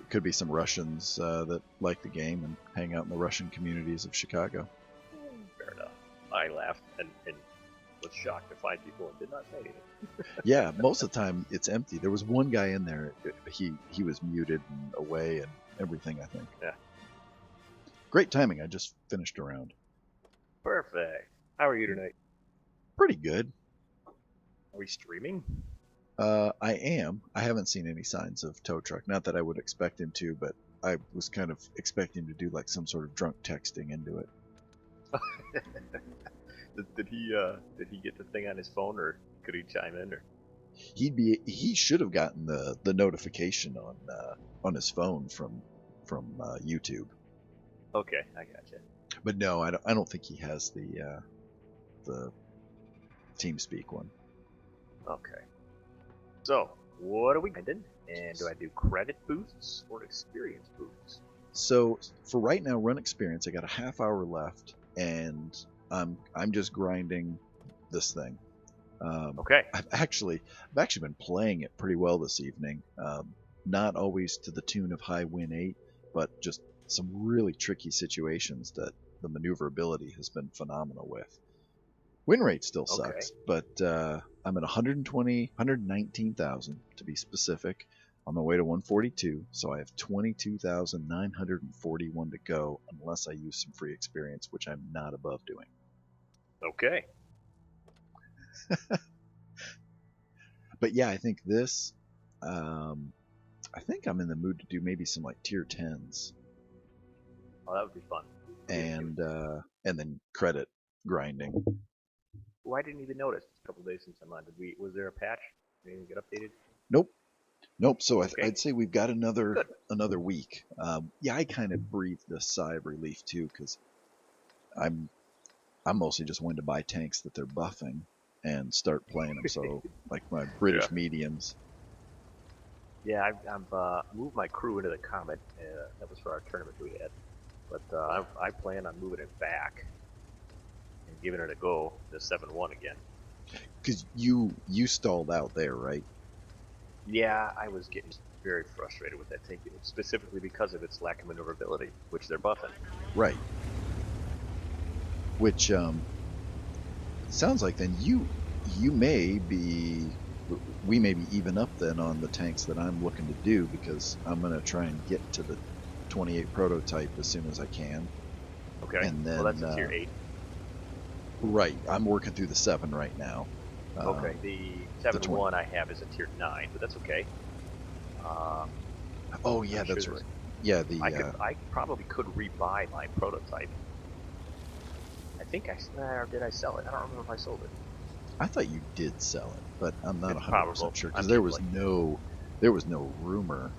could be some Russians that like the game and hang out in the Russian communities of Chicago. Fair enough. I laughed and was shocked to find people and did not say anything. Yeah, most of the time it's empty. There was one guy in there. He was muted and away and everything, I think. Yeah. Great timing. I just finished a round. Perfect. How are you tonight? Pretty good. Are we streaming? I am. I haven't seen any signs of tow truck. Not that I would expect him to, but I was kind of expecting to do like some sort of drunk texting into it. Did he get the thing on his phone, or could he chime in? Or He should have gotten the notification on his phone from YouTube. okay, I gotcha. But no, I don't think he has the TeamSpeak one. Okay. So, what are we finding? And do I do credit boosts or experience boosts? So for right now, run experience. I got a half hour left, and I'm just grinding this thing. Okay. I've actually been playing it pretty well this evening. Not always to the tune of high win 8, but just some really tricky situations that the maneuverability has been phenomenal with. Win rate still sucks, but I'm at 119,000 to be specific. On my way to 142, so I have 22,941 to go, unless I use some free experience, which I'm not above doing. Okay. But yeah, I think this. I think I'm in the mood to do maybe some like tier 10s. Oh, that would be fun. And then credit grinding. Oh, I didn't even notice. It's a couple days since I'm on. Was there a patch? Did anything get updated? Nope. So Okay. I'd say we've got another week. Yeah, I kind of breathed a sigh of relief too, because I'm mostly just wanting to buy tanks that they're buffing and start playing them. So like my British mediums. Yeah, I've moved my crew into the Comet. That was for our tournament we had. But I plan on moving it back and giving it a go, the 7-1 again. Because you stalled out there, right? Yeah, I was getting very frustrated with that tank, specifically because of its lack of maneuverability, which they're buffing. Right. Which sounds like then we may be even up then on the tanks that I'm looking to do, because I'm going to try and get to the 28 prototype as soon as I can. Okay. And then, well, that's a tier 8. Right. I'm working through the 7 right now. Okay. The 7-1 I have is a tier 9, but that's okay. Oh yeah, that's right. Yeah, I probably could rebuy my prototype. I think or did I sell it? I don't remember if I sold it. I thought you did sell it, but I'm not 100% sure, because I'm there was no rumor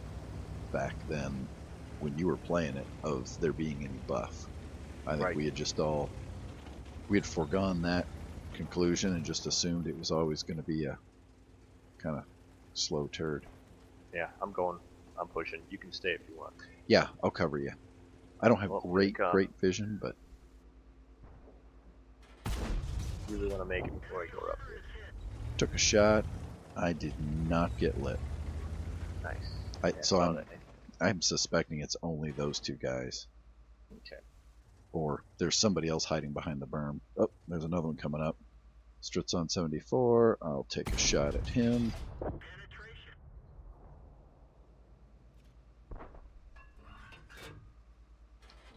back then when you were playing it of there being any buff. I think we had foregone that conclusion and just assumed it was always going to be a kind of slow turd. Yeah, I'm pushing. You can stay if you want. Yeah, I'll cover you. I don't have great vision, but really want to make it before I go up here. Took a shot. I did not get lit. Nice. I'm suspecting it's only those two guys. Okay. Or there's somebody else hiding behind the berm. Oh, there's another one coming up. Strut's on 74. I'll take a shot at him.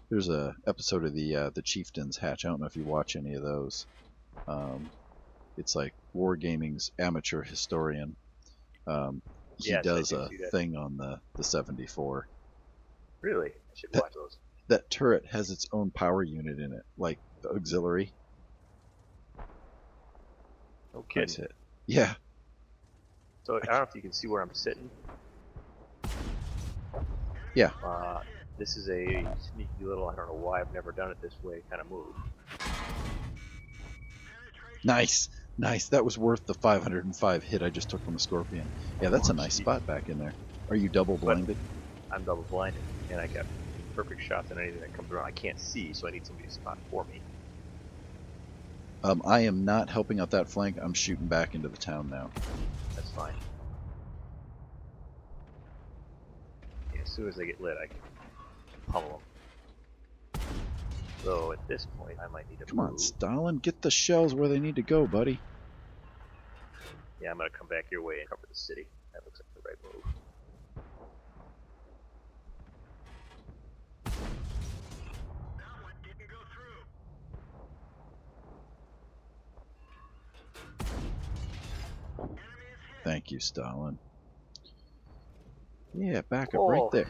There's a episode of the Chieftain's Hatch. I don't know if you watch any of those. It's like Wargaming's amateur historian. He does a thing on the 74. Really? I should watch those. That turret has its own power unit in it, like the auxiliary. No kidding. Nice hit. Yeah. So I don't know if you can see where I'm sitting. Yeah. This is a sneaky little, I don't know why I've never done it this way, kind of move. Nice. That was worth the 505 hit I just took from the Scorpion. Yeah, that's a nice spot back in there. Are you double blinded? I'm double blinded, and I got perfect shots on anything that comes around. I can't see, so I need somebody to spot for me. I am not helping out that flank. I'm shooting back into the town now. That's fine. Yeah, as soon as they get lit, I can pummel them. So at this point, I might need to Come on, move. Stalin, get the shells where they need to go, buddy. Yeah, I'm gonna come back your way and cover the city. That looks like the right move. Thank you, Stalin. Yeah, back up right there.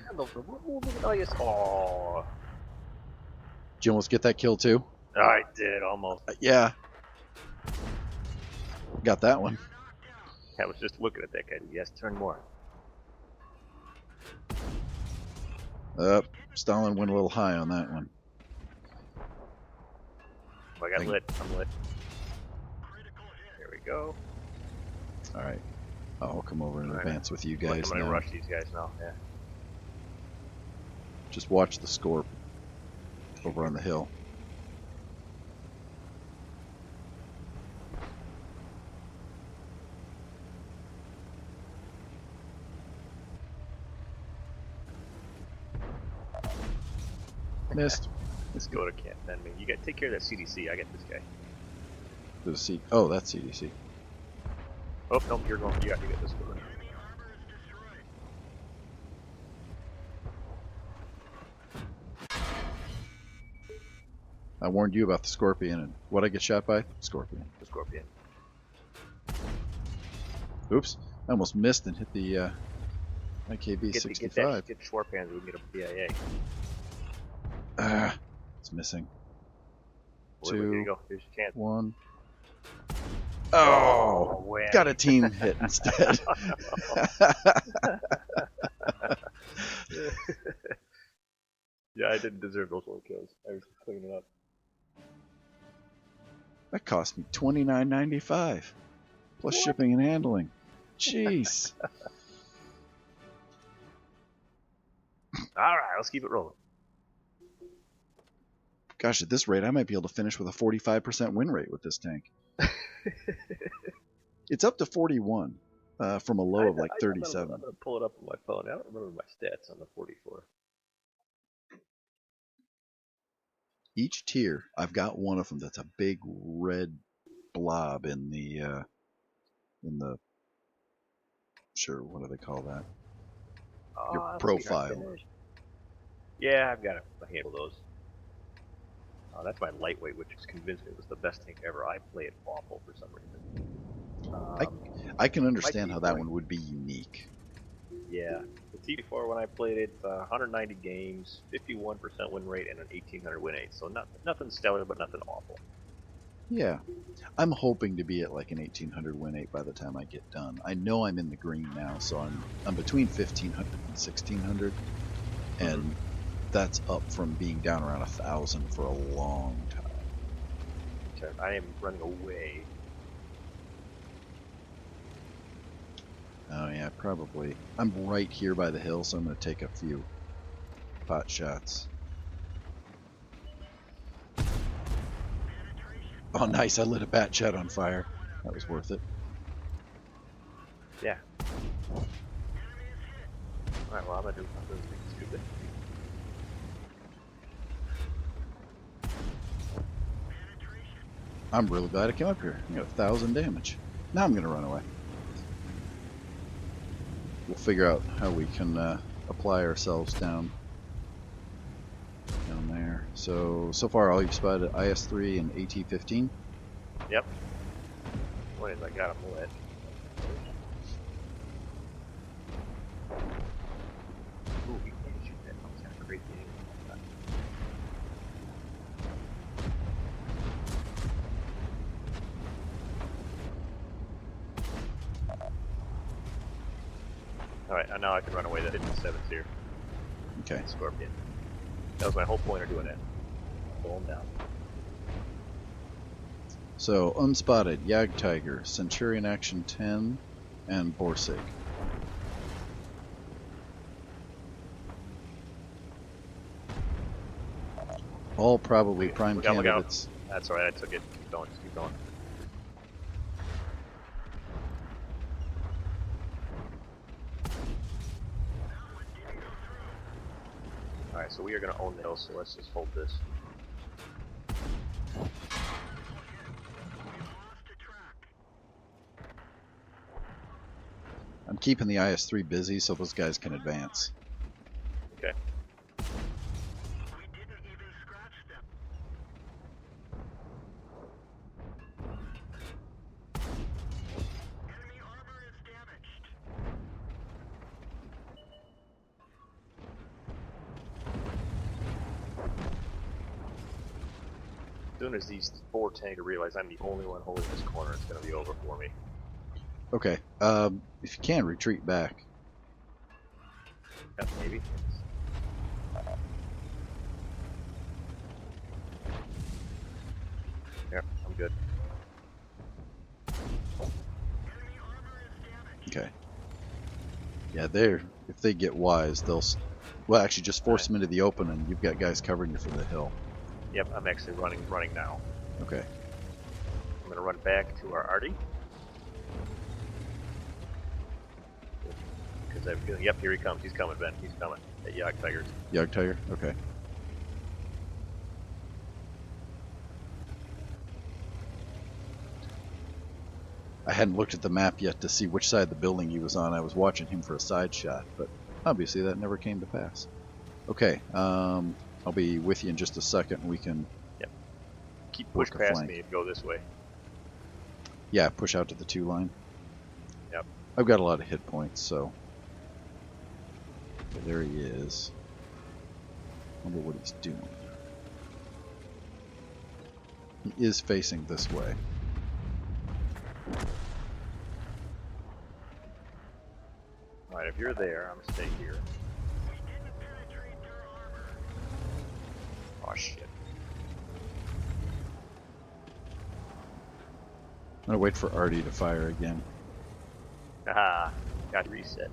Oh, yes. Oh, Did you almost get that kill too? I did almost. Yeah. Got that one. I was just looking at that guy. Yes, turn more. Stalin went a little high on that one. Oh, I got lit. I'm lit. There we go. Alright. I'll come over and Alright. advance with you I'm guys gonna now. rush these guys now. Yeah. Just watch the score over on the hill. Missed. Let's go to camp. Then you got take care of that CDC. I got this guy. The C. Oh, that's CDC. Oh no, you're going. You got to get this one. I warned you about the Scorpion, and what I get shot by? Scorpion. The Scorpion. Oops. I almost missed and hit the IKB-65. Get Schwarpans. We can get a BIA. It's missing. Where you go? Here's your chance. 1. Oh, man. got a team hit instead. Yeah, I didn't deserve those 1 kills. I was cleaning up. That cost me $29.95 plus shipping and handling. Jeez. All right, let's keep it rolling. Gosh, at this rate, I might be able to finish with a 45% win rate with this tank. It's up to 41 from a low of like 37. I'm gonna pull it up on my phone. I don't remember my stats on the 44. Each tier, I've got one of them that's a big red blob in the sure, what do they call that? Your profile. Yeah, I've got to handle those. That's my lightweight, which is convinced me it was the best tank ever. I play it awful for some reason. I can understand how that one would be unique. Yeah, the T4 when I played it, 190 games, 51% win rate, and an 1800 win rate. So nothing stellar, but nothing awful. Yeah, I'm hoping to be at like an 1800 win rate by the time I get done. I know I'm in the green now, so I'm between 1500 and 1600, and that's up from being down around 1000 for a long time. I am running away. Oh yeah, probably. I'm right here by the hill, so I'm going to take a few pot shots. Oh nice, I lit a bat jet on fire. That was worth it. Yeah. Alright, well I'm going to do something stupid. I'm really glad I came up here. I got 1,000 damage. Now I'm going to run away. We'll figure out how we can apply ourselves down there. So far all you've spotted IS-3 and AT-15? Yep. What is I got them lit. Ooh, you can't shoot that. That's kind of crazy. Alright, now I can run away. The 57's here. Okay. Scorpion. That was my whole point of doing that. Pull him down. So, unspotted, Jagdtiger, Centurion Action 10, and Borsig. All probably prime Look out, candidates. That's alright, I took it. Keep going, just keep going. Alright, so we are going to own the hill, so let's just hold this. I'm keeping the IS-3 busy so those guys can advance. Okay. As soon as these 4 tanker realize I'm the only one holding this corner, it's going to be over for me. Okay, if you can, retreat back. Yeah, maybe. Yep, I'm good. Okay. Yeah, if they get wise, they'll... Well, actually, just force them into the open, and you've got guys covering you from the hill. Yep, I'm actually running now. Okay. I'm going to run back to our Artie. Because I'm feeling, yep, here he comes. He's coming, Ben. He's coming. At Yog Tigers. Yog Tiger? Okay. I hadn't looked at the map yet to see which side of the building he was on. I was watching him for a side shot, but obviously that never came to pass. Okay, I'll be with you in just a second. We can... Yep. Keep push past me and go this way. Yeah, push out to the 2 line. Yep. I've got a lot of hit points, so... Okay, there he is. Wonder what he's doing. He is facing this way. Alright, if you're there, I'm gonna stay here. Oh shit. I'm gonna wait for Artie to fire again. Haha, got to reset.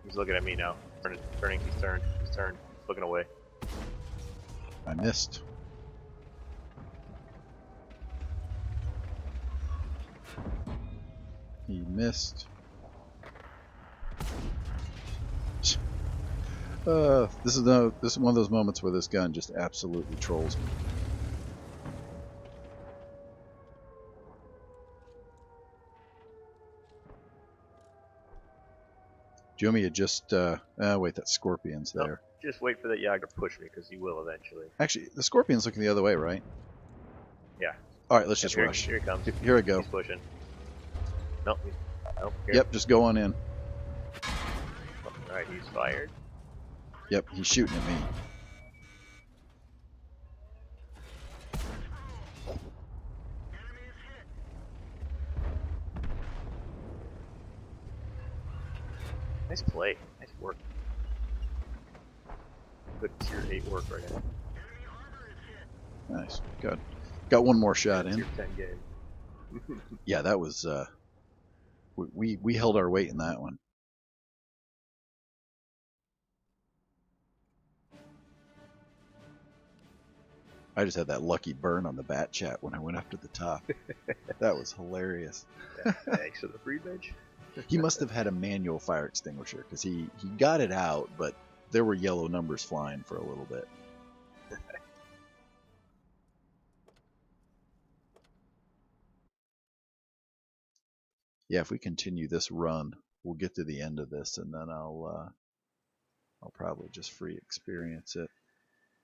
He's looking at me now. Turning, he's turned. He's looking away. I missed. He missed. This is one of those moments where this gun just absolutely trolls me. Do you want me to just, wait, that Scorpion's there. Nope, just wait for that Yag to push me, because he will eventually. Actually, the Scorpion's looking the other way, right? Yeah. Alright, let's just here, rush. Here he comes. Here I go. He's pushing. Nope. Nope. Here. Yep, just go on in. Alright, he's fired. Yep, he's shooting at me. Nice play. Nice work. Good tier 8 work right now. Nice. Got one more shot in. Tier 10 game. Yeah, that was, we held our weight in that one. I just had that lucky burn on the bat chat when I went up to the top. That was hilarious. Yeah, thanks for the free bench. He must have had a manual fire extinguisher because he got it out, but there were yellow numbers flying for a little bit. Yeah, if we continue this run, we'll get to the end of this, and then I'll probably just free experience it.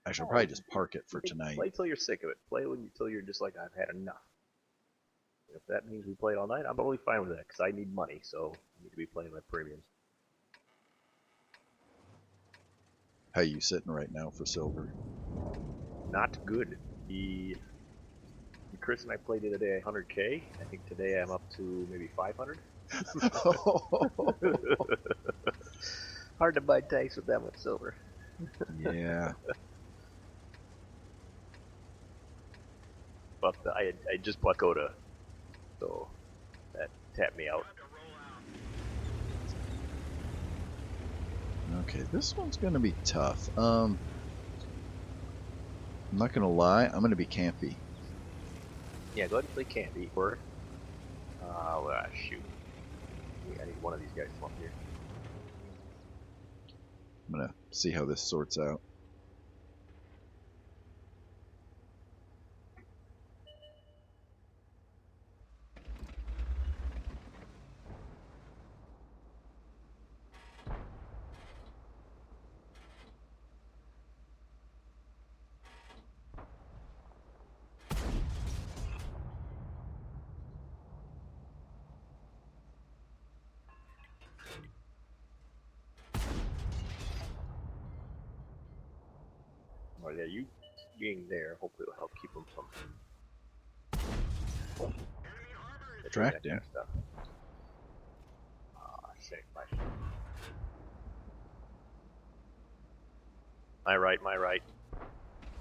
Actually, I'll probably just park it for tonight. Play till you're sick of it. Play until you're just like, I've had enough. If that means we play all night, I'm totally fine with that, because I need money, so I need to be playing my premiums. How you sitting right now for silver? Not good. Chris and I played the other day 100K. I think today I'm up to maybe 500. Hard to buy tanks with that much silver. Yeah. But I just bought Coda, so that tapped me out. Okay, this one's gonna be tough. I'm not gonna lie, I'm gonna be campy. Yeah, go ahead and play Candy. Or, shoot. I need one of these guys to come up here. I'm gonna see how this sorts out. Oh yeah, you being there hopefully will help keep them from Distracting. that kind of stuff. Shit, my right.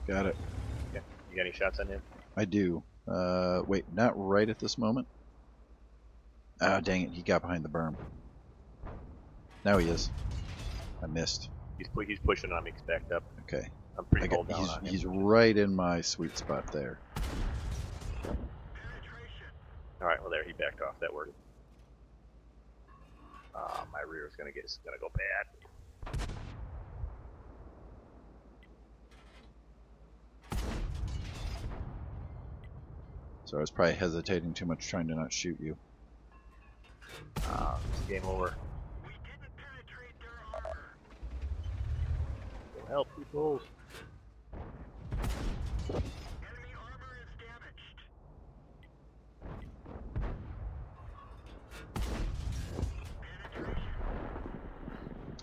Got it. Yeah, you got any shots on him? I do. Wait, not right at this moment. Ah, dang it, he got behind the berm. Now he is. I missed. He's pushing on me. He's backed up. Okay. I'm pretty cold down on him. He's right in my sweet spot there. All right, well there he backed off. That worked. My rear is gonna go bad. So I was probably hesitating too much trying to not shoot you. Game over. Go help people.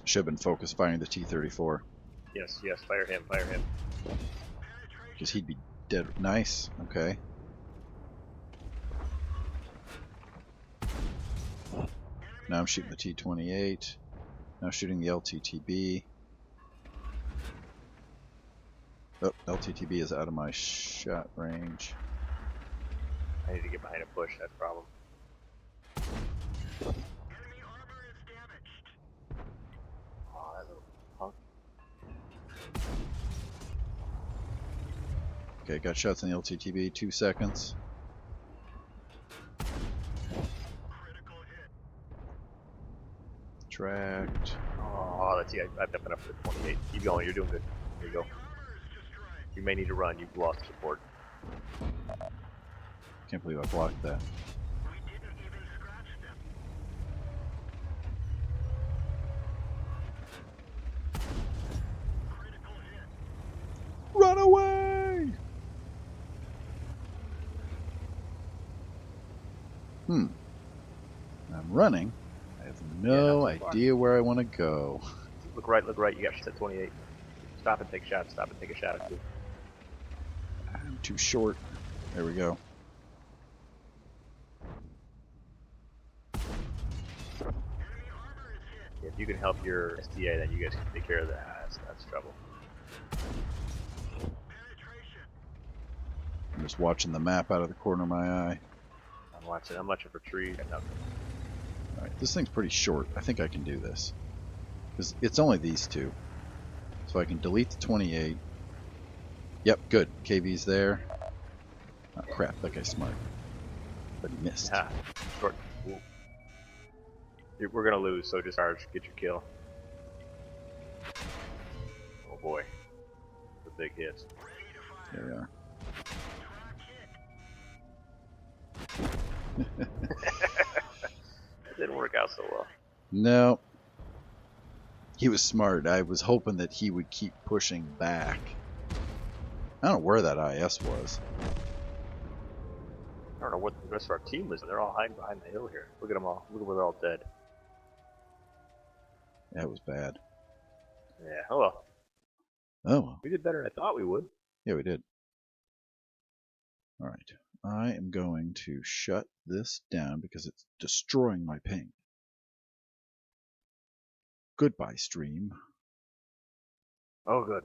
Should have been focused firing the T-34. Yes, fire him. Because he'd be dead. Nice. Okay. Now I'm shooting the T-28. Now shooting the LTTB. Oh, LTTB is out of my shot range. I need to get behind a bush. That's the problem. Oh, that little punk. Okay, got shots in the LTTB. 2 seconds. Tracked. Oh, that's it. I've been up for the 28. Keep going. You're doing good. There you go. You may need to run. You've lost support. Can't believe I blocked that. Run away! I'm running. I have no idea where I want to go. Look right. You got shot at 28. Stop and take a shot. Stop and take a shot or two. I'm too short. There we go. If you can help your STA, then you guys can take care of that. That's trouble. I'm just watching the map out of the corner of my eye. I'm watching. I'm watching for trees and nothing. Alright, this thing's pretty short. I think I can do this. Because it's only these two. So I can delete the 28. Yep, good. KV's there. Oh crap, that guy's smart. But he missed. Ah, short. Ooh. We're gonna lose, so just charge. Get your kill. Oh boy. The big hits. There we are. It didn't work out so well. No. He was smart. I was hoping that he would keep pushing back. I don't know where that IS was. I don't know what the rest of our team was. They're all hiding behind the hill here. Look at them all. Look at where they're all dead. That was bad. Yeah, oh well. Oh well. We did better than I thought we would. Yeah, we did. Alright. I am going to shut this down because it's destroying my ping. Goodbye, stream. Oh, good.